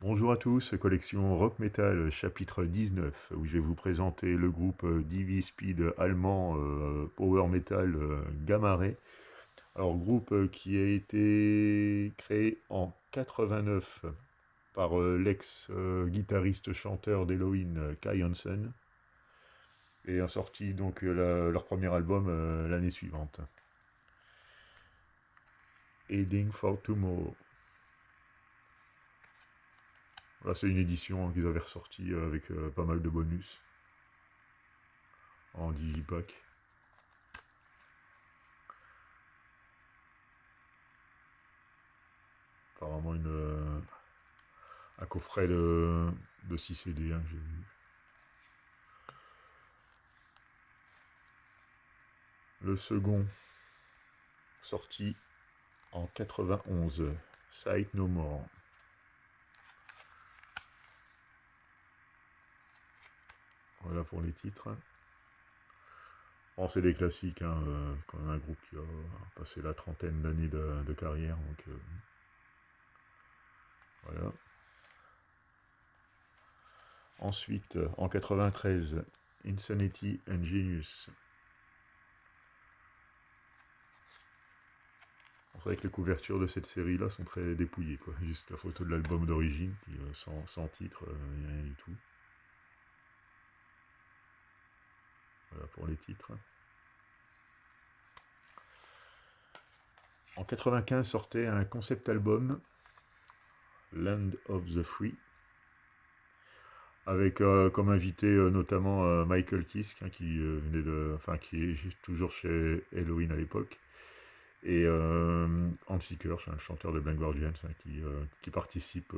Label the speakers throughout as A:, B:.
A: Bonjour à tous, collection Rock Metal chapitre 19 où je vais vous présenter le groupe Divi Speed allemand Power Metal Gamma Ray. Alors groupe qui a été créé en 89 par l'ex-guitariste chanteur d'Helloween Kai Hansen et a sorti donc leur premier album l'année suivante. Heading for Tomorrow. Voilà, c'est une édition qu'ils avaient ressortie avec pas mal de bonus en digipack. Apparemment un coffret de 6 CD hein, que j'ai vu. Le second, sorti en 91, Sight No More. Voilà pour les titres. Bon, c'est des classiques, hein, quand même un groupe qui a passé la trentaine d'années de carrière. Donc, voilà. Ensuite, en 93, Insanity and Genius. C'est vrai que les couvertures de cette série-là sont très dépouillées, quoi. Juste la photo de l'album d'origine, sans titre, rien du tout. Voilà pour les titres. En 95 sortait un concept album, Land of the Free, avec comme invité notamment Michael Kiske, hein, qui est toujours chez Helloween à l'époque, et Hans Zimmer, un chanteur de Blind Guardians, hein, qui participe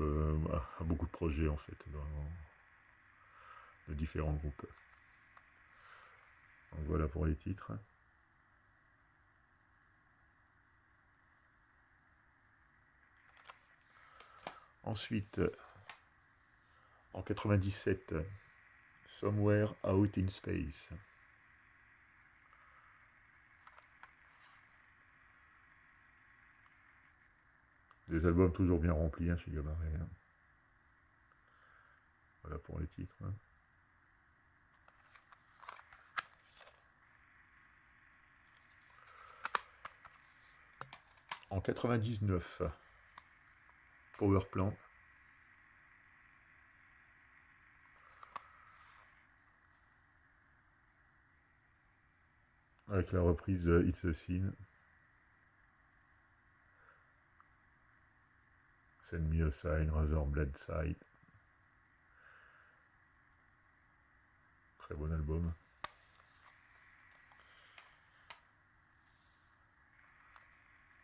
A: à beaucoup de projets en fait, de différents groupes. Donc voilà pour les titres. Ensuite, en 97, Somewhere Out in Space. Des albums toujours bien remplis hein, chez Gamma Ray. Hein. Voilà pour les titres. Hein. En 99, Powerplant. Avec la reprise It's a Sin. Send Me a Sign, Razorblade Side. Très bon album.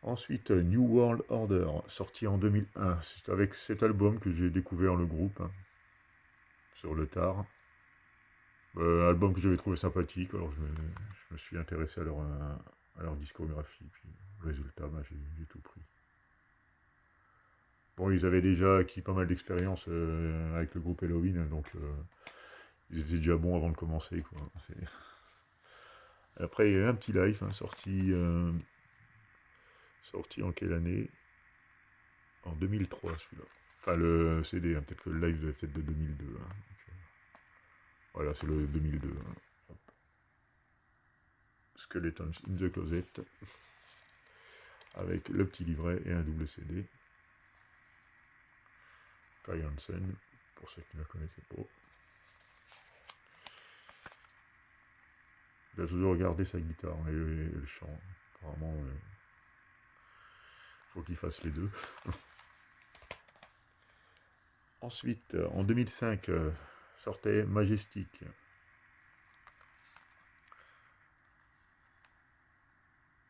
A: Ensuite, New World Order, sorti en 2001. C'est avec cet album que j'ai découvert le groupe, hein, sur le tard. Album que j'avais trouvé sympathique, alors je me suis intéressé à leur discographie. Puis, résultat, bah, j'ai tout pris. Bon, ils avaient déjà acquis pas mal d'expérience avec le groupe Halloween, hein, donc ils étaient déjà bons avant de commencer. Quoi. Après, il y a eu un petit live hein, sorti en quelle année? En 2003 celui-là. Enfin le CD, hein, peut-être que le live devait être de 2002. Hein. Donc, voilà, c'est le 2002. Hein. Skeletons in the Closet. Avec le petit livret et un double CD. Kai Hansen, pour ceux qui ne la connaissaient pas. Il a toujours regardé sa guitare et le chant. Apparemment, il faut qu'il fasse les deux. Ensuite, en 2005, sortait Majestic.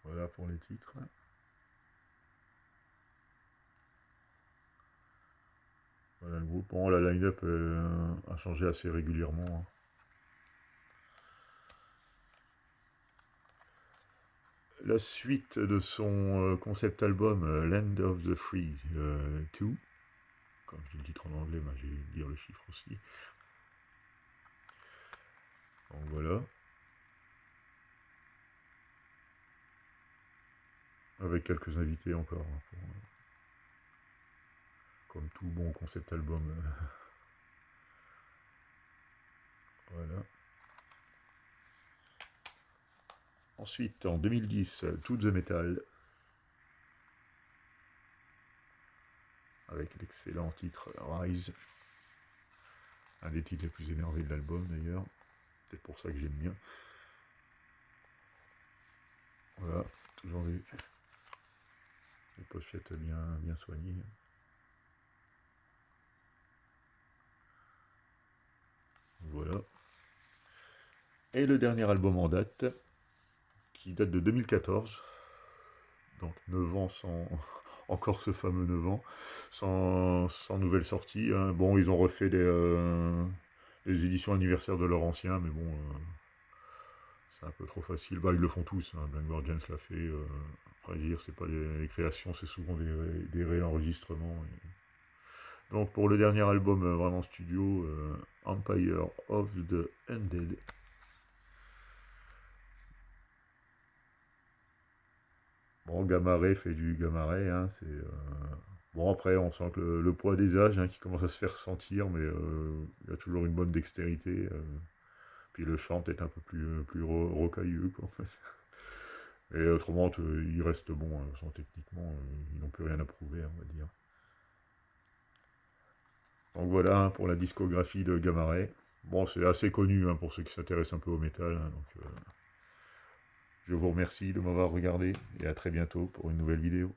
A: Voilà pour les titres. Voilà le groupe. Bon, la line-up a changé assez régulièrement. Hein. La suite de son concept album Land of the Free 2, comme je le titre en anglais, ben, j'ai dû dire le chiffre aussi. Donc voilà. Avec quelques invités encore. Hein, comme tout bon concept album. Voilà. Ensuite, en 2010, To The Metal, avec l'excellent titre Rise, un des titres les plus énervés de l'album d'ailleurs, peut-être pour ça que j'aime bien. Voilà, toujours des pochettes bien soignées. Voilà. Et le dernier album en date, qui date de 2014, donc 9 ans sans... encore ce fameux 9 ans, sans nouvelle sortie. Hein. Bon, ils ont refait les éditions anniversaires de leur ancien, mais bon, c'est un peu trop facile. Bah, ils le font tous, hein. Blind Guardians l'a fait. Après, dire, c'est pas des créations, c'est souvent des réenregistrements. Donc, pour le dernier album vraiment studio, Empire of the Undead. Bon, Gamma Ray fait du Gamma Ray, hein, bon, après, on sent que le poids des âges qui commence à se faire sentir, mais il y a toujours une bonne dextérité. Puis le chant est un peu plus rocailleux, quoi, en fait. Et autrement, il reste bon, hein, techniquement, ils n'ont plus rien à prouver, on va dire. Donc voilà hein, pour la discographie de Gamma Ray. Bon, c'est assez connu hein, pour ceux qui s'intéressent un peu au métal. Hein, donc, je vous remercie de m'avoir regardé et à très bientôt pour une nouvelle vidéo.